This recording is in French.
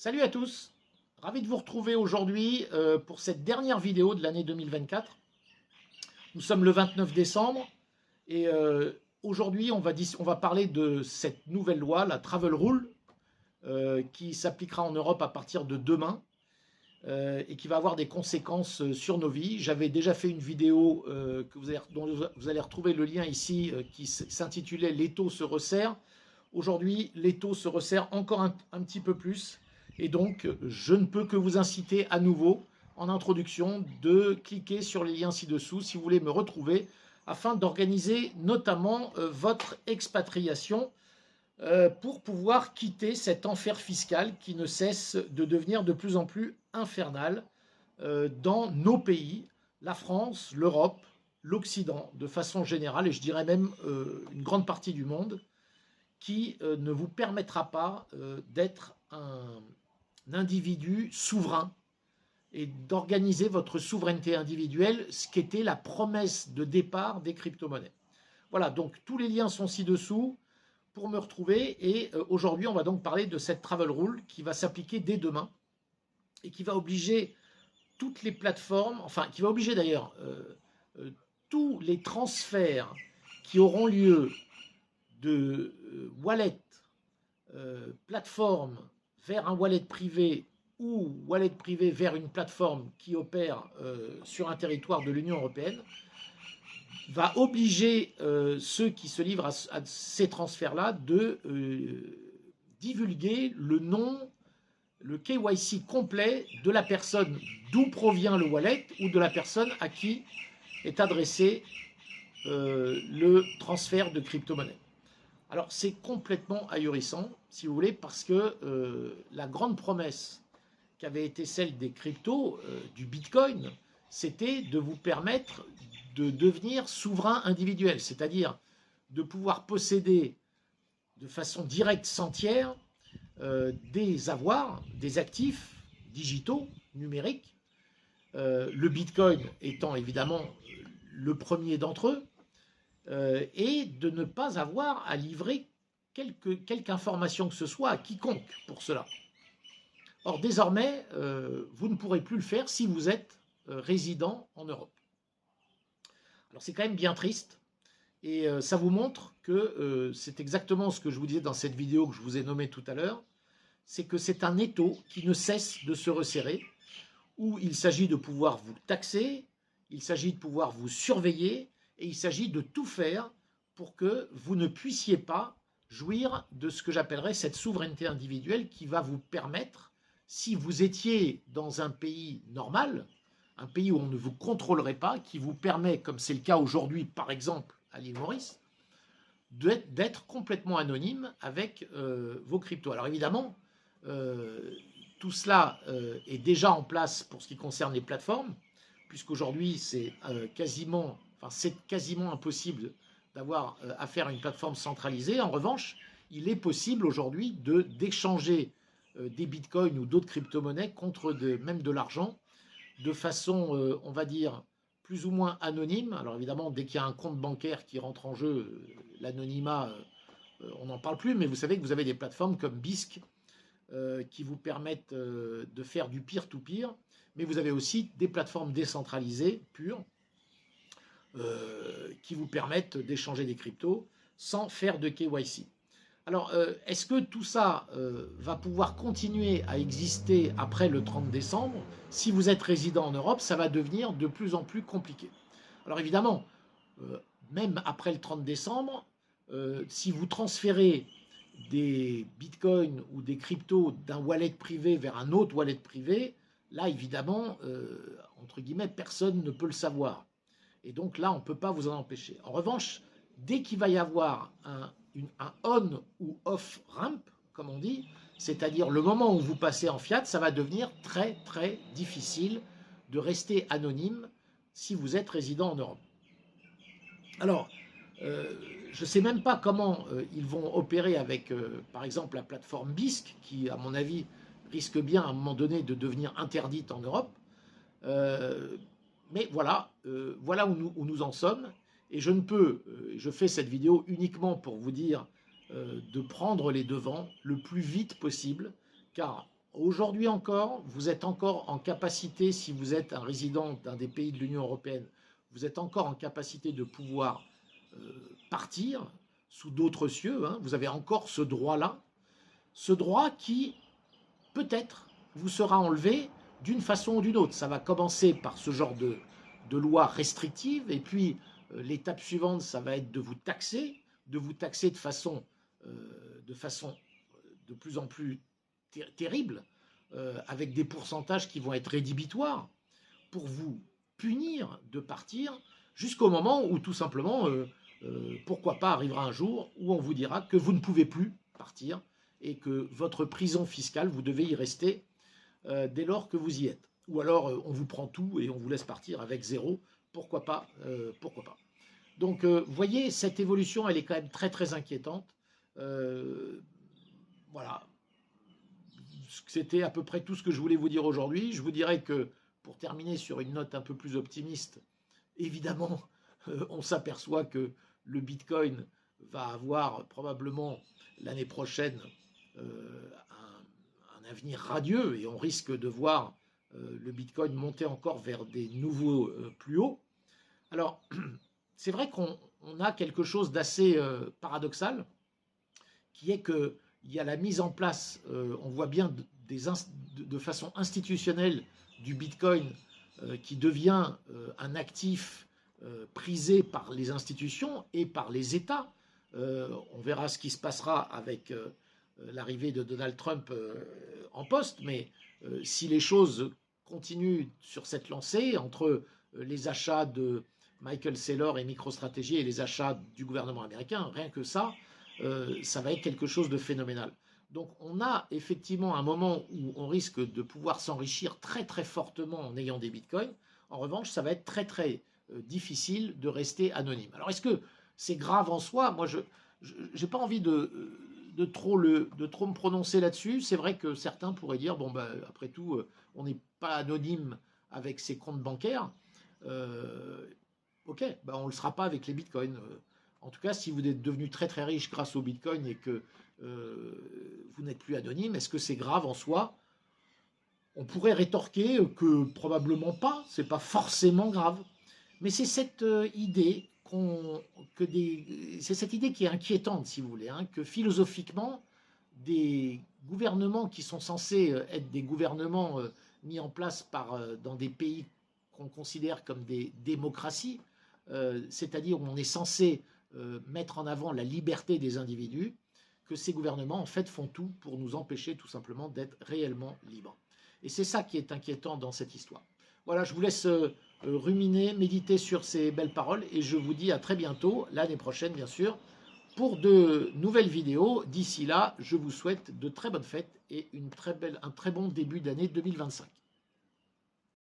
Salut à tous, ravi de vous retrouver aujourd'hui pour cette dernière vidéo de l'année 2024. Nous sommes le 29 décembre et aujourd'hui on va parler de cette nouvelle loi, la Travel Rule, qui s'appliquera en Europe à partir de demain et qui va avoir des conséquences sur nos vies. J'avais déjà fait une vidéo dont vous allez retrouver le lien ici qui s'intitulait "L'étau se resserre". Aujourd'hui, l'étau se resserre encore un petit peu plus. Et donc, je ne peux que vous inciter à nouveau, en introduction, de cliquer sur les liens ci-dessous si vous voulez me retrouver, afin d'organiser notamment votre expatriation pour pouvoir quitter cet enfer fiscal qui ne cesse de devenir de plus en plus infernal dans nos pays, la France, l'Europe, l'Occident, de façon générale, et je dirais même une grande partie du monde, qui ne vous permettra pas d'être un individu souverain et d'organiser votre souveraineté individuelle, ce qui était la promesse de départ des crypto-monnaies. Voilà, donc tous les liens sont ci-dessous pour me retrouver. Et aujourd'hui, on va donc parler de cette Travel Rule qui va s'appliquer dès demain et qui va obliger toutes les plateformes, enfin qui va obliger d'ailleurs tous les transferts qui auront lieu de wallet plateforme vers un wallet privé ou wallet privé vers une plateforme qui opère sur un territoire de l'Union européenne, va obliger ceux qui se livrent à ces transferts-là de divulguer le nom, le KYC complet de la personne d'où provient le wallet ou de la personne à qui est adressé le transfert de crypto-monnaie. Alors c'est complètement ahurissant, si vous voulez, parce que la grande promesse qui avait été celle des cryptos, du Bitcoin, c'était de vous permettre de devenir souverain individuel, c'est-à-dire de pouvoir posséder de façon directe, sans tiers, des avoirs, des actifs digitaux, numériques, le Bitcoin étant évidemment le premier d'entre eux, et de ne pas avoir à livrer quelque information que ce soit à quiconque pour cela. Or, désormais, vous ne pourrez plus le faire si vous êtes résident en Europe. Alors, c'est quand même bien triste, et ça vous montre que c'est exactement ce que je vous disais dans cette vidéo que je vous ai nommée tout à l'heure, c'est que c'est un étau qui ne cesse de se resserrer, où il s'agit de pouvoir vous taxer, il s'agit de pouvoir vous surveiller, et il s'agit de tout faire pour que vous ne puissiez pas jouir de ce que j'appellerais cette souveraineté individuelle qui va vous permettre, si vous étiez dans un pays normal, un pays où on ne vous contrôlerait pas, qui vous permet, comme c'est le cas aujourd'hui par exemple à l'île Maurice, d'être complètement anonyme avec vos cryptos. Alors évidemment, tout cela est déjà en place pour ce qui concerne les plateformes, puisqu'aujourd'hui c'est quasiment impossible d'avoir affaire à une plateforme centralisée. En revanche, il est possible aujourd'hui d'échanger des bitcoins ou d'autres crypto-monnaies contre même de l'argent de façon, on va dire, plus ou moins anonyme. Alors évidemment, dès qu'il y a un compte bancaire qui rentre en jeu, l'anonymat, on n'en parle plus, mais vous savez que vous avez des plateformes comme Bisq qui vous permettent de faire du peer-to-peer, mais vous avez aussi des plateformes décentralisées, pures, qui vous permettent d'échanger des cryptos sans faire de KYC. Alors, est-ce que tout ça va pouvoir continuer à exister après le 30 décembre? Si vous êtes résident en Europe, ça va devenir de plus en plus compliqué. Alors évidemment, même après le 30 décembre, si vous transférez des bitcoins ou des cryptos d'un wallet privé vers un autre wallet privé, là évidemment, entre guillemets, personne ne peut le savoir. Et donc là, on ne peut pas vous en empêcher. En revanche, dès qu'il va y avoir un on ou off ramp, comme on dit, c'est-à-dire le moment où vous passez en fiat, ça va devenir très très difficile de rester anonyme si vous êtes résident en Europe. Alors, je ne sais même pas comment ils vont opérer avec, par exemple, la plateforme Bisq, qui, à mon avis, risque bien à un moment donné de devenir interdite en Europe. Mais voilà, voilà où nous en sommes. Et je ne peux, je fais cette vidéo uniquement pour vous dire de prendre les devants le plus vite possible, car Aujourd'hui encore, vous êtes encore en capacité, si vous êtes un résident d'un des pays de l'Union européenne, vous êtes encore en capacité de pouvoir partir sous d'autres cieux, hein. Vous avez encore ce droit-là, ce droit qui, peut-être, vous sera enlevé d'une façon ou d'une autre. Ça va commencer par ce genre de loi restrictive, et puis l'étape suivante, ça va être de vous taxer de façon de plus en plus terrible, avec des pourcentages qui vont être rédhibitoires, pour vous punir de partir, jusqu'au moment où tout simplement, pourquoi pas, arrivera un jour où on vous dira que vous ne pouvez plus partir et que votre prison fiscale, vous devez y rester dès lors que vous y êtes. Ou alors on vous prend tout et on vous laisse partir avec zéro, pourquoi pas, pourquoi pas. Donc vous voyez, cette évolution, elle est quand même très très inquiétante. Voilà, c'était à peu près tout ce que je voulais vous dire aujourd'hui. Je vous dirais que, pour terminer sur une note un peu plus optimiste, évidemment, on s'aperçoit que le Bitcoin va avoir probablement l'année prochaine un avenir radieux, et on risque de voir le Bitcoin monter encore vers des nouveaux plus hauts. Alors, c'est vrai qu'on a quelque chose d'assez paradoxal, qui est qu'il y a la mise en place, on voit bien de façon institutionnelle, du Bitcoin qui devient un actif prisé par les institutions et par les États. On verra ce qui se passera avec l'arrivée de Donald Trump en poste, mais si les choses continuent sur cette lancée, entre les achats de Michael Saylor et MicroStrategy et les achats du gouvernement américain, rien que ça, ça va être quelque chose de phénoménal. Donc on a effectivement un moment où on risque de pouvoir s'enrichir très très fortement en ayant des bitcoins. En revanche, ça va être très très difficile de rester anonyme. Alors est-ce que c'est grave en soi? Moi, je n'ai pas envie de trop me prononcer là-dessus. C'est vrai que certains pourraient dire, bon, ben, après tout, on n'est pas anonyme avec ses comptes bancaires. Ok, ben, on ne le sera pas avec les bitcoins. En tout cas, si vous êtes devenu très très riche grâce au Bitcoin et que vous n'êtes plus anonyme, est-ce que c'est grave en soi? On pourrait rétorquer que probablement pas, c'est pas forcément grave. Mais c'est cette idée c'est cette idée qui est inquiétante, si vous voulez, hein, que philosophiquement, des gouvernements qui sont censés être des gouvernements mis en place dans des pays qu'on considère comme des démocraties, c'est-à-dire où on est censé mettre en avant la liberté des individus, que ces gouvernements en fait font tout pour nous empêcher tout simplement d'être réellement libres. Et c'est ça qui est inquiétant dans cette histoire. Voilà, je vous laisse ruminer, méditer sur ces belles paroles, et je vous dis à très bientôt, l'année prochaine bien sûr, pour de nouvelles vidéos. D'ici là, je vous souhaite de très bonnes fêtes et un très bon début d'année 2025.